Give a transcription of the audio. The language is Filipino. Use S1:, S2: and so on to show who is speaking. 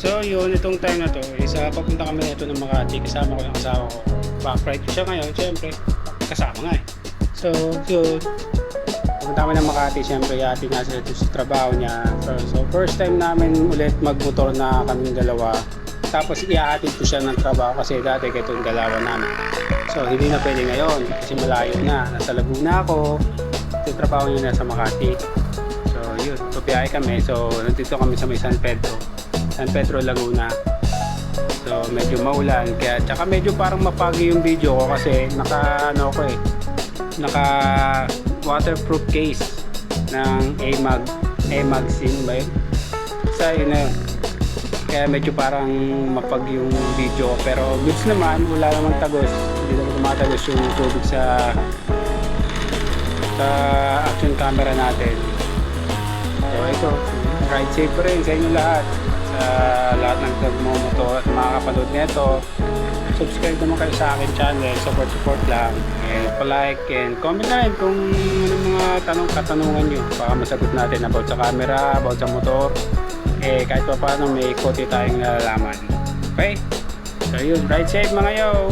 S1: So yun, itong time na to, isa papunta kami nito ng Makati, kasama ko yung asawa ko. Back ride ko siya ngayon, syempre, kasama nga eh. So yun, papunta kami ng Makati, syempre yati nga sila sa trabaho niya. So first time namin ulit magmotor na kaming dalawa. Tapos iahatid ko siya ng trabaho kasi dati ito yung dalawa namin. So hindi na pwede ngayon kasi malayo na, nasa Laguna ako, yung trabaho niya nasa Makati. So yun, pabiyahe kami, so nandito kami sa may San Pedro, Laguna. So medyo maulan kaya tsaka medyo parang mapagi yung video ko kasi naka waterproof case ng AMAG scene ba yun? Sa yun na yun. Kaya medyo parang mapag yung video ko pero goods naman, wala namang tagos, hindi naman tumatagos yung tubig sa action camera natin. So ito, ride safe rin sa inyo lahat. Sa lahat ng nagmumotor at makakapanood nito, subscribe naman kayo sa akin channel, support lang, and pa-like and comment na rin kung ano mga katanungan nyo, baka masagot natin about sa camera, about sa motor, kahit pa paano may kote tayong nalalaman. Okay, so yun, ride safe mga yo.